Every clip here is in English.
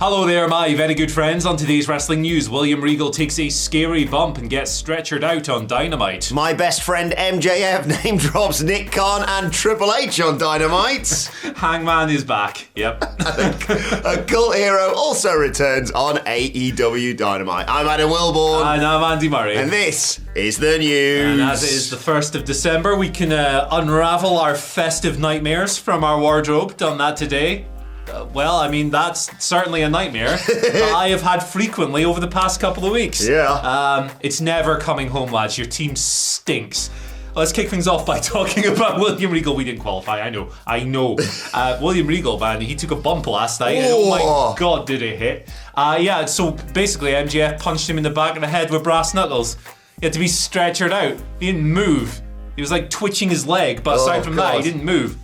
Hello there, my very good friends. On today's wrestling news, William Regal takes a scary bump and gets stretchered out on Dynamite. My best friend MJF name drops Nick Khan and Triple H on Dynamite. Hangman is back. Yep. A cult hero also returns on AEW Dynamite. I'm Adam Wilborn. And I'm Andy Murray. And this is the news. And as it is the 1st of December, we can unravel our festive nightmares from our wardrobe. Done that today. Well, I mean, that's certainly a nightmare that I have had frequently over the past couple of weeks. Yeah. It's never coming home, lads. Your team stinks. Let's kick things off by talking about William Regal. We didn't qualify, I know. William Regal, man, he took a bump last night. And oh my God, did it hit. So basically MJF punched him in the back of the head with brass knuckles. He had to be stretchered out. He didn't move. He was like twitching his leg, but aside from that, he didn't move.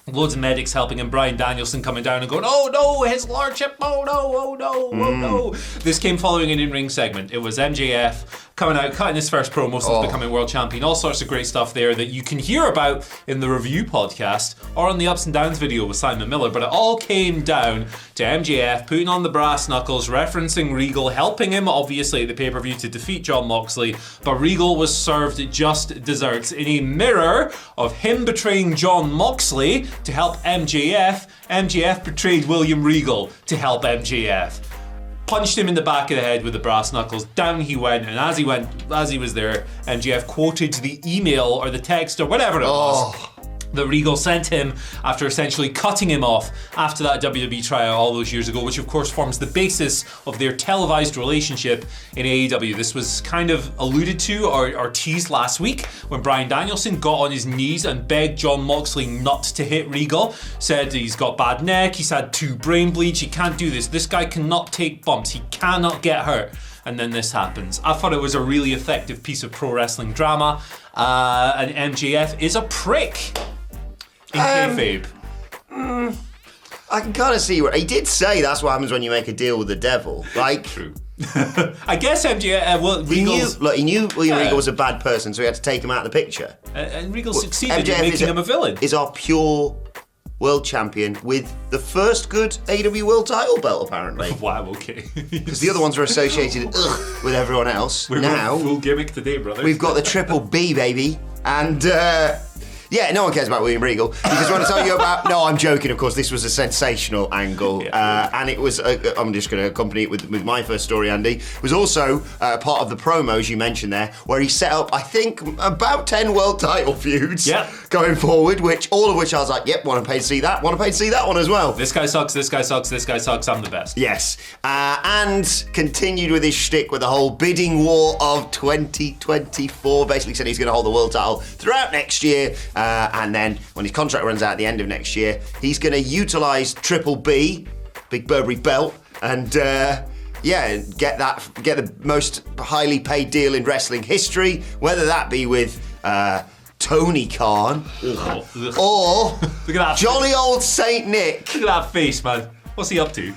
Loads of medics helping him. Brian Danielson coming down and going, oh no, his lordship, oh no. This came following an in-ring segment. It was MJF coming out, cutting his first promo since becoming world champion. All sorts of great stuff there that you can hear about in the review podcast or on the Ups and Downs video with Simon Miller. But it all came down to MJF putting on the brass knuckles, referencing Regal, helping him obviously at the pay-per-view to defeat Jon Moxley. But Regal was served just desserts in a mirror of him betraying Jon Moxley to help MJF. MJF betrayed William Regal to help MJF. Punched him in the back of the head with the brass knuckles. Down he went, and as he was there, MJF quoted the email or the text or whatever it was that Regal sent him after essentially cutting him off after that WWE tryout all those years ago, which of course forms the basis of their televised relationship in AEW. This was kind of alluded to or teased last week when Brian Danielson got on his knees and begged Jon Moxley not to hit Regal. Said he's got bad neck, he's had 2 brain bleeds, he can't do this. This guy cannot take bumps, he cannot get hurt. And then this happens. I thought it was a really effective piece of pro wrestling drama. And MJF is a prick. In kayfabe. I can kind of see where he did say that's what happens when you make a deal with the devil. Like, true. I guess MJF. He knew William Regal was a bad person, so he had to take him out of the picture. And Regal succeeded in making him a villain. Is our pure world champion with the first good AEW world title belt, apparently. Wow, okay. Because the other ones are associated with everyone else. We're now full gimmick today, brother. We've got the triple B, baby, and. Yeah, no one cares about William Regal. Because when I tell you about... No, I'm joking, of course. This was a sensational angle. And it was... I'm just going to accompany it with my first story, Andy. It was also part of the promos you mentioned there, where he set up, I think, about 10 world title feuds going forward, all of which I was like, yep, want to pay to see that. Want to pay to see that one as well. This guy sucks, this guy sucks, this guy sucks, I'm the best. Yes. And continued with his shtick with the whole bidding war of 2024. Basically said he's going to hold the world title throughout next year. And then when his contract runs out at the end of next year, he's going to utilise Triple B, Big Burberry belt, and get the most highly paid deal in wrestling history, whether that be with Tony Khan or Look at that jolly old Saint Nick. Look at that face, man. What's he up to?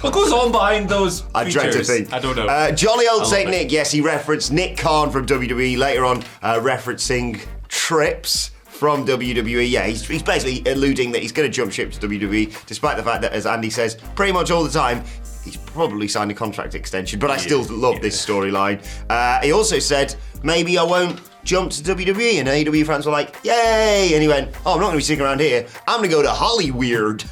What goes on behind those I dread to think. I don't know. Jolly old Saint Nick, yes, he referenced Nick Khan from WWE, later on referencing Trips from WWE. Yeah, he's basically alluding that he's going to jump ship to WWE, despite the fact that, as Andy says, pretty much all the time, he's probably signed a contract extension, but I still love this storyline. He also said, maybe I won't jump to WWE, and AEW fans were like, yay! And he went, I'm not going to be sticking around here, I'm going to go to Hollyweird.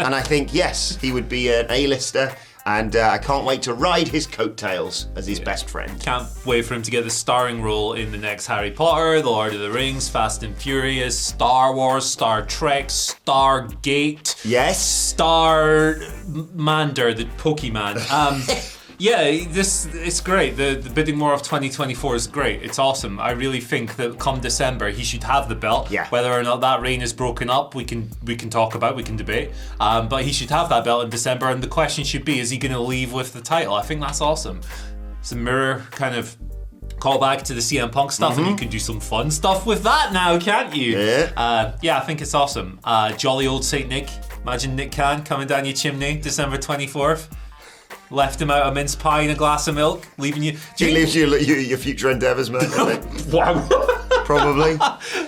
And I think, yes, he would be an A-lister, and I can't wait to ride his coattails as his best friend. Can't wait for him to get the starring role in the next Harry Potter, The Lord of the Rings, Fast and Furious, Star Wars, Star Trek, Stargate. Yes. Starmander, the Pokemon. Yeah, it's great. The bidding war of 2024 is great. It's awesome. I really think that come December he should have the belt. Yeah. Whether or not that reign is broken up, we can talk about, we can debate. But he should have that belt in December, and the question should be, is he going to leave with the title? I think that's awesome. It's a mirror kind of call back to the CM Punk stuff, and you can do some fun stuff with that now, can't you? Yeah. I think it's awesome. Jolly old Saint Nick. Imagine Nick Khan coming down your chimney December 24th. Left him out a mince pie and a glass of milk, leaving you... He leaves you your future endeavours, man. Wow. probably.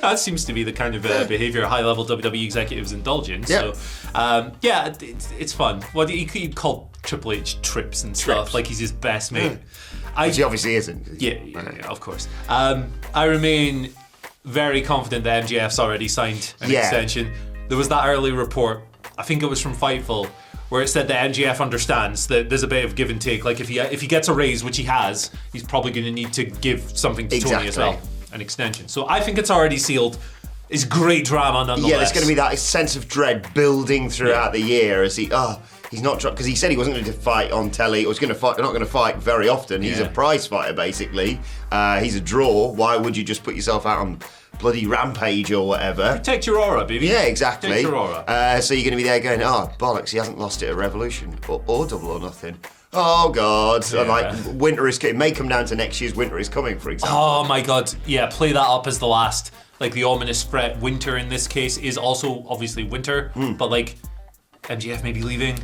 That seems to be the kind of behaviour high-level WWE executives indulge in. Yep. So, it's fun. What you call Triple H trips and stuff, Trips. like he's his best mate. Which he obviously isn't. Yeah, of course. I remain very confident that MJF's already signed an extension. There was that early report, I think it was from Fightful, where it said that MJF understands that there's a bit of give and take. Like if he gets a raise, which he has, he's probably going to need to give something to Tony as well, an extension. So I think it's already sealed. It's great drama nonetheless. Yeah, there's going to be that sense of dread building throughout the year as he's not because he said he wasn't going to fight on telly. Or was going to fight. Not going to fight very often. He's a prize fighter basically. He's a draw. Why would you just put yourself out on bloody Rampage or whatever? Protect your aura, baby. Yeah, exactly. Protect your aura. So you're going to be there going, oh bollocks, he hasn't lost it at Revolution or Double or Nothing. Oh God! Yeah. And like winter is it may come down to next year's Winter is Coming, for example. Oh my God! Yeah, play that up as the last. Like the ominous threat. Winter in this case is also obviously winter, but like MJF may be leaving.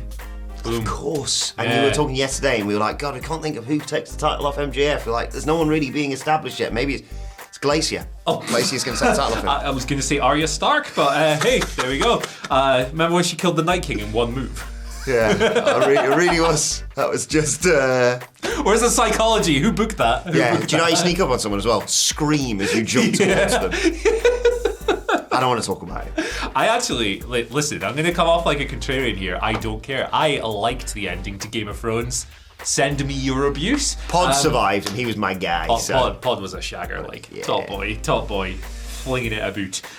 Boom. Of course. And we were talking yesterday and we were like, God, I can't think of who takes the title off MJF. We're like, there's no one really being established yet. Maybe it's Glacier. Oh, Glacier's going to take the title off him. I was going to say Arya Stark, but hey, there we go. Remember when she killed the Night King in one move? Yeah, it really was. That was just... Where's the psychology? Who booked that? Do you know how you sneak up on someone as well? Scream as you jump towards them. I don't want to talk about it. I actually, listen, I'm going to come off like a contrarian here. I don't care. I liked the ending to Game of Thrones. Send me your abuse. Pod survived and he was my guy. Pod was a shagger, top boy, flinging it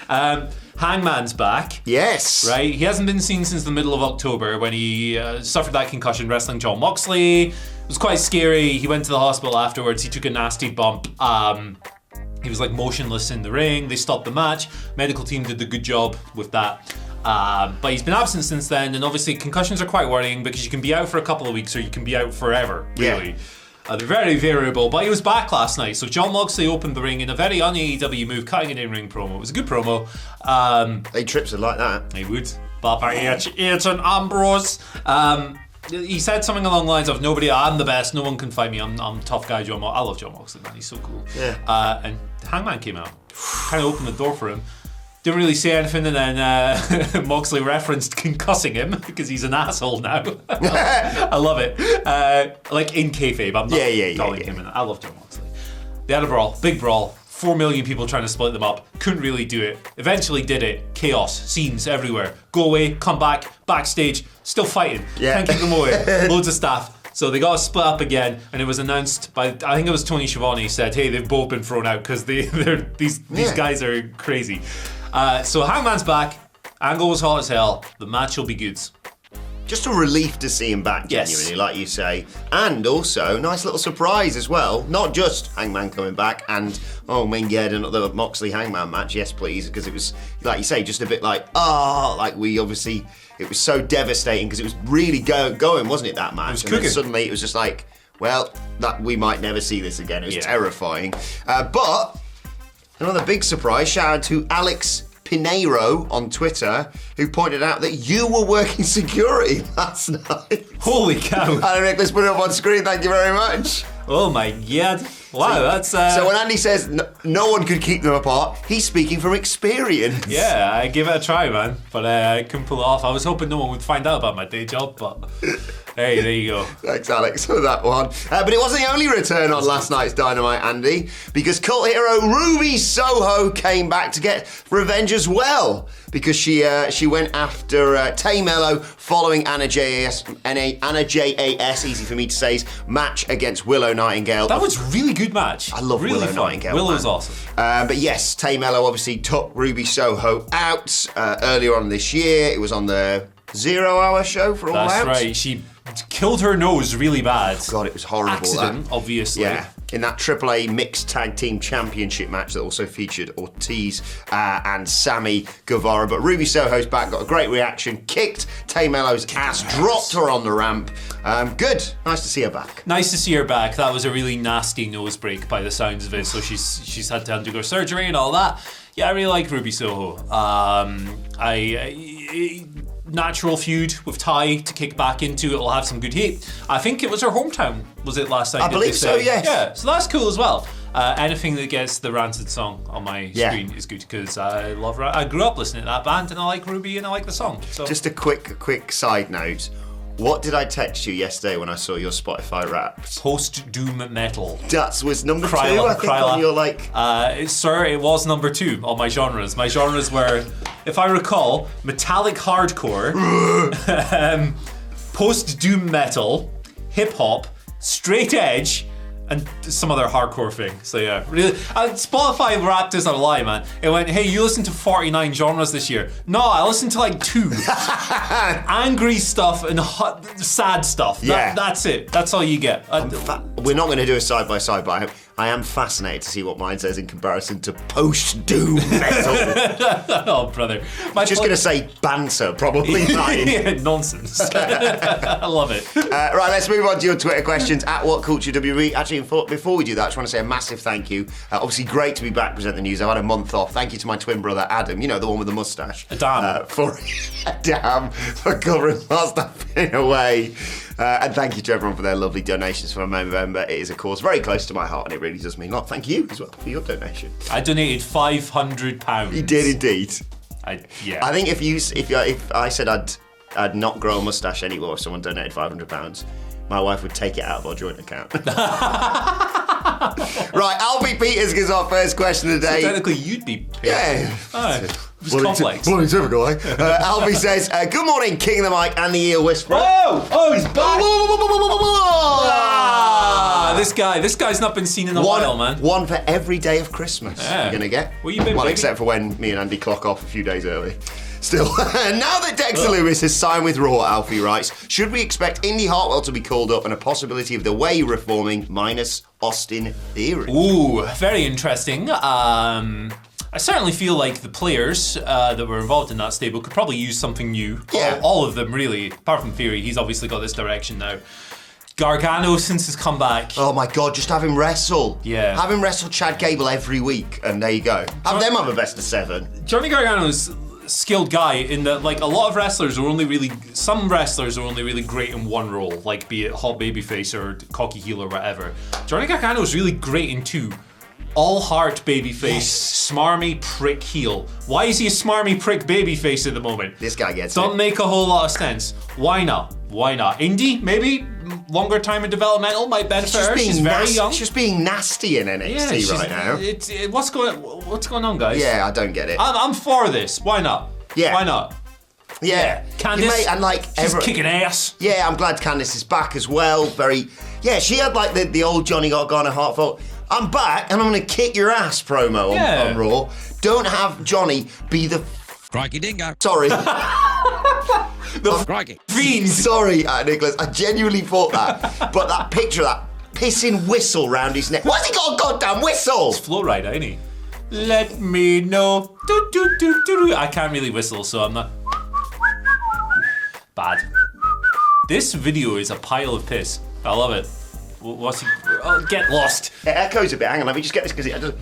about. Hangman's back. Yes. Right? He hasn't been seen since the middle of October when he suffered that concussion wrestling Jon Moxley. It was quite scary. He went to the hospital afterwards. He took a nasty bump. He was like motionless in the ring. They stopped the match. Medical team did a good job with that. But he's been absent since then, and obviously concussions are quite worrying because you can be out for a couple of weeks or you can be out forever, really. They're very variable, but he was back last night. So Jon Moxley opened the ring in a very un-AEW move, cutting an in-ring promo. It was a good promo. They trips are like that. He would. Papa it's an Ambrose. He said something along the lines of, I'm the best, no one can fight me, I'm tough guy Jon Moxley. I love Jon Moxley, man, he's so cool. Yeah. And Hangman came out, kind of opened the door for him. Didn't really say anything, and then Moxley referenced concussing him because he's an asshole now. I love it. Like in kayfabe, I'm not calling him. I love Jon Moxley. They had a brawl, big brawl. 4 million people trying to split them up. Couldn't really do it. Eventually did it. Chaos, scenes everywhere. Go away, come back, backstage, still fighting. Can't keep them away. Loads of staff. So they got split up again, and it was announced by, I think it was Tony Schiavone said, hey, they've both been thrown out because these guys are crazy. So Hangman's back. Angle was hot as hell. The match will be good. Just a relief to see him back, genuinely, like you say. And also, nice little surprise as well. Not just Hangman coming back and, another Moxley Hangman match, yes please, because it was, like you say, just a bit like, it was so devastating because it was really going, wasn't it, that match? It was and cooking. then suddenly it was just like, well, that we might never see this again. It was terrifying. But another big surprise, shout out to Alex Pinheiro on Twitter, who pointed out that you were working security last night. Holy cow. Adam Nicholas put it up on screen, thank you very much. Oh my God. Wow, that's... So when Andy says no one could keep them apart, he's speaking from experience. Yeah, I gave it a try, man. But I couldn't pull it off. I was hoping no one would find out about my day job, but... Hey, there you go. Thanks, Alex, for that one. But it wasn't the only return on last night's Dynamite, Andy, because cult hero Ruby Soho came back to get revenge as well, because she went after Tay Mello following Anna JAS, easy for me to say, match against Willow Nightingale. That was a really good match. I love really Willow fun. Nightingale. Willow's awesome. But yes, Tay Mello obviously took Ruby Soho out earlier on this year. It was on the 0 Hour show for All Out. That's right. She killed her nose really bad. God, it was horrible. Accident, obviously. Yeah, in that AAA Mixed Tag Team Championship match that also featured Ortiz and Sammy Guevara. But Ruby Soho's back, got a great reaction, kicked Tay Mello's ass, dropped her on the ramp. Good, nice to see her back. Nice to see her back. That was a really nasty nose break by the sounds of it. So she's had to undergo surgery and all that. Yeah, I really like Ruby Soho. natural feud with Ty to kick back into. It'll have some good heat. I think it was her hometown, was it last night? I believe so, yes. Yeah, so that's cool as well. Anything that gets the Rancid song on my screen is good because I love. I grew up listening to that band and I like Ruby and I like the song. So. Just a quick side note. What did I text you yesterday when I saw your Spotify Wrapped? Post-doom metal. That was number 2, I think, on your Sir, it was number 2 on my genres. My genres were, if I recall, metallic hardcore, post-doom metal, hip-hop, straight edge, and some other hardcore thing. So yeah, really. Spotify Wrapped isn't a lie, man. It went, hey, you listened to 49 genres this year. No, I listened to like 2. Angry stuff and sad stuff. That's it. That's all you get. We're not going to do a side-by-side, but I am fascinated to see what mine says in comparison to post-doom metal. Oh, brother. Just going to say banter, probably mine. Yeah, nonsense. I love it. Right, let's move on to your Twitter questions at WhatCultureWE. Actually, before we do that, I just want to say a massive thank you. Obviously, great to be back presenting the news. I've had a month off. Thank you to my twin brother, Adam, you know, the one with the moustache. Adam. For covering whilst I've been away. And thank you to everyone for their lovely donations for November. It is, of course, very close to my heart, and it really does mean a lot. Thank you as well for your donation. I donated £500. You did indeed. I think if I said I'd not grow a moustache anymore if someone donated £500, my wife would take it out of our joint account. Right, Alfie Peters gives our first question of the day. So technically, you'd be. Yeah. It's complex. Bloody typical, eh? Alfie says, good morning, King of the Mic and the Eel Whisperer. Oh, he's back. This guy's not been seen in a while, man. One for every day of Christmas you're going to get. Where you been, well, baby? Except for when me and Andy clock off a few days early. Still, now that Dexter Lewis has signed with Raw, Alfie writes, should we expect Indy Hartwell to be called up and a possibility of the way reforming minus Austin Theory? Ooh, very interesting. I certainly feel like the players that were involved in that stable could probably use something new. Yeah. All of them, really. Apart from Theory, he's obviously got this direction now. Gargano, since his comeback. Oh my God, just have him wrestle. Yeah. Have him wrestle Chad Gable every week, and there you go. Have them have a best of 7. Johnny Gargano's skilled guy in that, like, a lot of wrestlers are only really, some wrestlers are only really great in one role, like be it hot babyface or cocky heel or whatever. Johnny Gargano is really great in 2. All heart babyface, smarmy prick heel. Why is he a smarmy prick babyface at the moment? This guy gets Don't make a whole lot of sense. Why not? Why not? Indie, maybe longer time in developmental might benefit her. She's very young. She's just being nasty in NXT right now. What's going on, guys? Yeah, I don't get it. I'm for this. Why not? Yeah. Why not? Yeah. Candice, and like she's kicking ass. Yeah, I'm glad Candice is back as well. She had like the old Johnny Gargano Heartfelt, I'm back and I'm going to kick your ass promo on Raw. Don't have Johnny be the... Crikey dingo. Sorry. Crikey. Fiend. Sorry, Nicholas. I genuinely thought that. But that picture of that pissing whistle round his neck. Why's he got a goddamn whistle? It's Flow Rider, ain't he? Let me know. Do, do, do, do, do. I can't really whistle, so I'm not... Bad. This video is a pile of piss. I love it. What's he... Oh, get lost. It echoes a bit. Hang on, let me just get this because it does...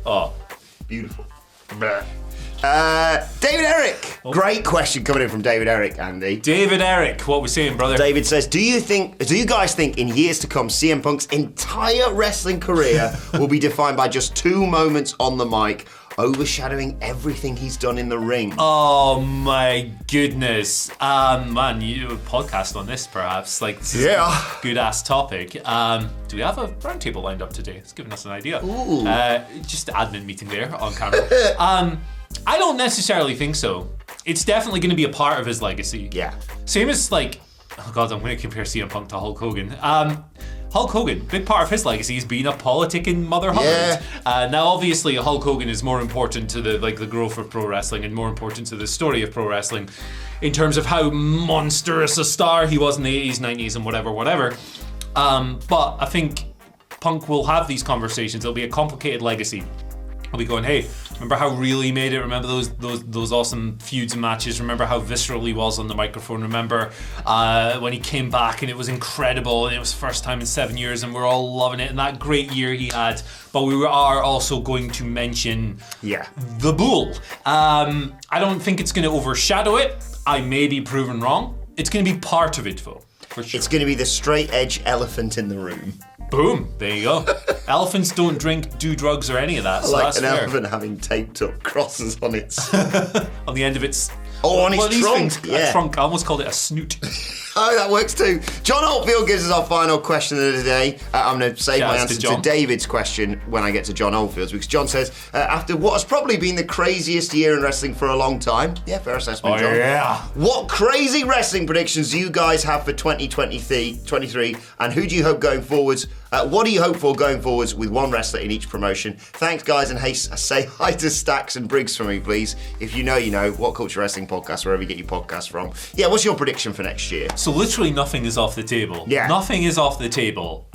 Oh. Beautiful. David Eric. Great question coming in from David Eric, Andy. David Eric, what we saying, brother? David says, do you guys think in years to come CM Punk's entire wrestling career will be defined by just 2 moments on the mic, overshadowing everything he's done in the ring? Oh my goodness. Man, you do a podcast on this perhaps. Like, this is a good ass topic. Do we have a roundtable lined up today? It's giving us an idea. Ooh. Just admin meeting there on camera. I don't necessarily think so. It's definitely going to be a part of his legacy. Yeah. Same as like, oh God, I'm going to compare CM Punk to Hulk Hogan. Hulk Hogan, big part of his legacy is being a politicking mother hubbard. Yeah. Now, obviously, Hulk Hogan is more important to the growth of pro wrestling and more important to the story of pro wrestling in terms of how monstrous a star he was in the 80s, 90s, and whatever. But I think Punk will have these conversations. It'll be a complicated legacy. I'll be going, hey, Remember how real he made it? Remember those awesome feuds and matches? Remember how visceral he was on the microphone? Remember when he came back and it was incredible and it was the first time in 7 years and we're all loving it and that great year he had. But we are also going to mention the Bull. I don't think it's going to overshadow it. I may be proven wrong. It's going to be part of it though, for sure. It's going to be the straight edge elephant in the room. Boom, there you go. Elephants don't drink, do drugs or any of that, so like that's an fair. elephant having taped up crosses on its... on the end of its... Oh, on its trunk. A trunk. I almost called it a snoot. Oh, that works too. John Oldfield gives us our final question of the day. I'm going to save my answer to David's question when I get to John Oldfield's, because John says, after what has probably been the craziest year in wrestling for a long time. Yeah, fair assessment, John. Yeah. What crazy wrestling predictions do you guys have for 2023, and who do you hope going forwards? What do you hope for going forwards with one wrestler in each promotion? Thanks, guys, and hey, say hi to Stacks and Briggs for me, please. If you know, you know. WhatCulture Wrestling Podcast, wherever you get your podcasts from. Yeah, what's your prediction for next year? So literally nothing is off the table. Yeah. Nothing is off the table.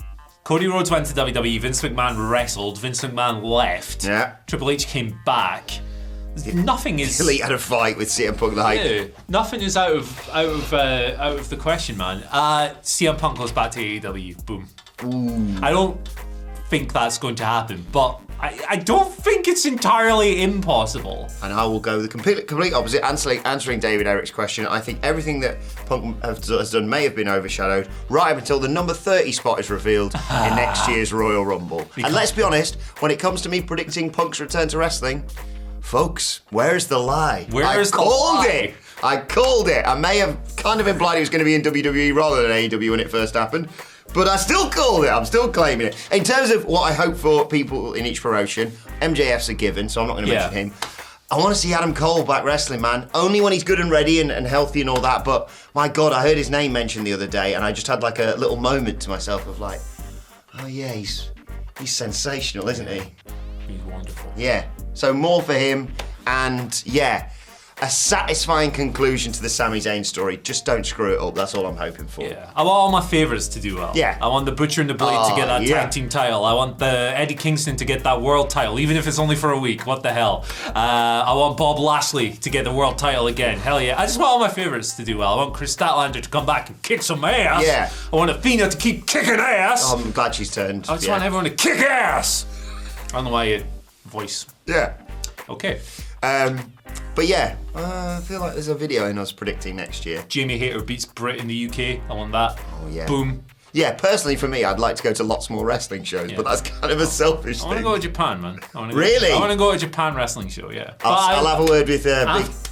Cody Rhodes went to WWE, Vince McMahon wrestled, Vince McMahon left. Yeah. Triple H came back. Nothing is... Elite had a fight with CM Punk the hype. Yeah, nothing is out of the question, man. CM Punk goes back to AEW. Boom. Ooh. I don't think that's going to happen, but I don't think it's entirely impossible. And I will go the complete opposite, answering David Eric's question. I think everything that Punk has done may have been overshadowed right up until the number 30 spot is revealed in next year's Royal Rumble. And let's be honest, when it comes to me predicting Punk's return to wrestling, folks, where's the lie? I called it. I may have kind of implied he was going to be in WWE rather than AEW when it first happened. But I still called it. I'm still claiming it. In terms of what I hope for people in each promotion, MJF's a given, so I'm not going to mention him. I want to see Adam Cole back wrestling, man. Only when he's good and ready and healthy and all that. But my God, I heard his name mentioned the other day, and I just had like a little moment to myself of like, oh yeah, he's sensational, isn't he? He's wonderful. Yeah. So more for him, and yeah, a satisfying conclusion to the Sami Zayn story. Just don't screw it up. That's all I'm hoping for. Yeah. I want all my favourites to do well. Yeah. I want the Butcher and the Blade to get that tag team title. I want the Eddie Kingston to get that world title, even if it's only for a week. What the hell? I want Bob Lashley to get the world title again. Hell yeah. I just want all my favourites to do well. I want Chris Statlander to come back and kick some ass. Yeah. I want Athena to keep kicking ass. Oh, I'm glad she's turned. I just want everyone to kick ass. I don't know why you voice. Yeah. Okay. But yeah, I feel like there's a video in us predicting next year. Jamie Hayter beats Britt in the UK. I want that. Oh yeah. Boom. Yeah, personally for me, I'd like to go to lots more wrestling shows, but that's kind of a selfish thing. I want to go to Japan, man. Really? I want to go to a Japan wrestling show, yeah. I'll have a word with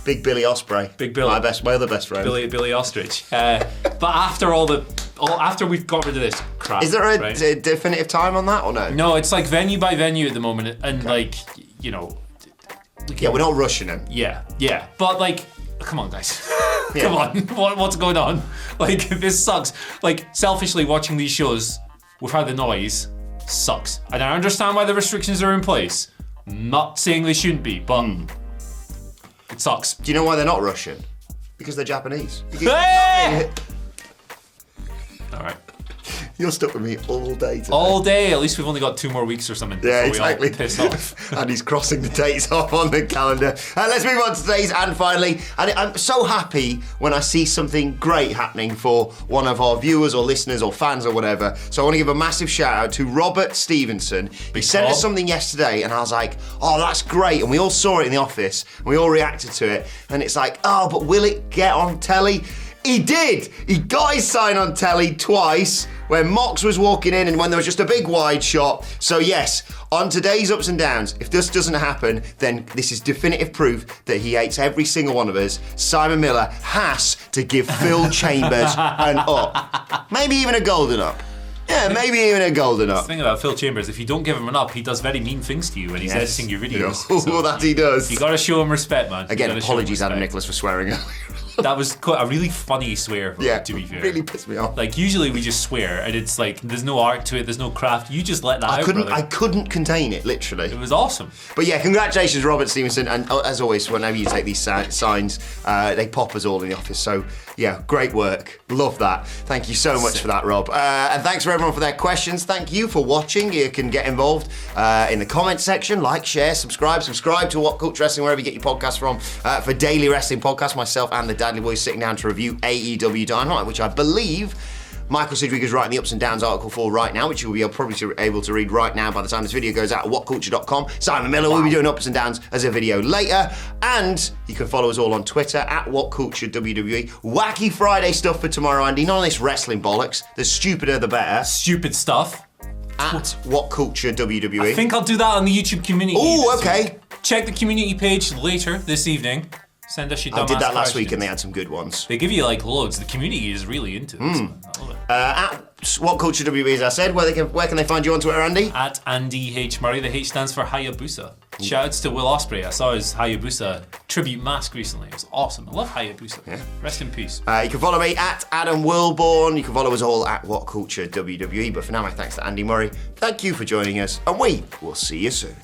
Big Billy Ospreay. Big Billy. My other best friend. Billy Ostrich. But after after we've got rid of this crap. Is there a definitive time on that or no? No, it's like venue by venue at the moment, and like, you know. Yeah, we're not rushing them. Yeah. But like, come on, guys. Come on. What's going on? Like, this sucks. Like, selfishly watching these shows without the noise sucks. And I understand why the restrictions are in place. Not saying they shouldn't be, but it sucks. Do you know why they're not Russian? Because they're Japanese. Hey! All right. You're stuck with me all day today. All day. At least we've only got 2 more weeks or something. Yeah, exactly. We all piss off. And he's crossing the dates off on the calendar. Let's move on to today's and finally. And I'm so happy when I see something great happening for one of our viewers or listeners or fans or whatever. So I want to give a massive shout out to Robert Stevenson. He sent us something yesterday and I was like, oh, that's great. And we all saw it in the office and we all reacted to it. And it's like, oh, but will it get on telly? He did. He got his sign on telly twice when Mox was walking in and when there was just a big wide shot. So yes, on today's Ups and Downs, if this doesn't happen, then this is definitive proof that he hates every single one of us. Simon Miller has to give Phil Chambers an up. Maybe even a golden up. Yeah, maybe even a golden up. The thing about Phil Chambers, if you don't give him an up, he does very mean things to you when he's editing your videos. So that he does. You gotta show him respect, man. Again, apologies, Adam Nicholas, for swearing earlier. That was quite a really funny swear, to be fair. Really pissed me off. Like, usually we just swear, and it's like, there's no art to it, there's no craft. You just let that out, brother. I couldn't contain it, literally. It was awesome. But yeah, congratulations, Robert Stevenson. And as always, whenever you take these signs, they pop us all in the office. So yeah, great work. Love that. Thank you so much for that, Rob. And thanks for everyone for their questions. Thank you for watching. You can get involved in the comment section, like, share, subscribe to WhatCulture Wrestling, wherever you get your podcasts from. For daily wrestling podcasts, myself and the Dadley Boys sitting down to review AEW Dynamite, which I believe Michael Sidgwick is writing the ups and downs article for right now, which you'll be probably able to read right now by the time this video goes out at whatculture.com. Simon Miller will be doing ups and downs as a video later. And you can follow us all on Twitter at WhatCultureWWE. Wacky Friday stuff for tomorrow, Andy. None of this wrestling bollocks. The stupider the better. Stupid stuff. At WhatCultureWWE. I think I'll do that on the YouTube community. Oh, okay. Check the community page later this evening. Send us your dumbass I did that last questions. week and they had some good ones. They give you like loads. The community is really into this. Man. I love it. At WhatCultureWWE, as I said, where can they find you on Twitter, Andy? At Andy H. Murray. The H stands for Hayabusa. Shoutouts to Will Ospreay. I saw his Hayabusa tribute mask recently. It was awesome. I love Hayabusa. Yeah. Rest in peace. You can follow me at Adam Wilborn. You can follow us all at WhatCultureWWE. But for now, my thanks to Andy Murray. Thank you for joining us, and we will see you soon.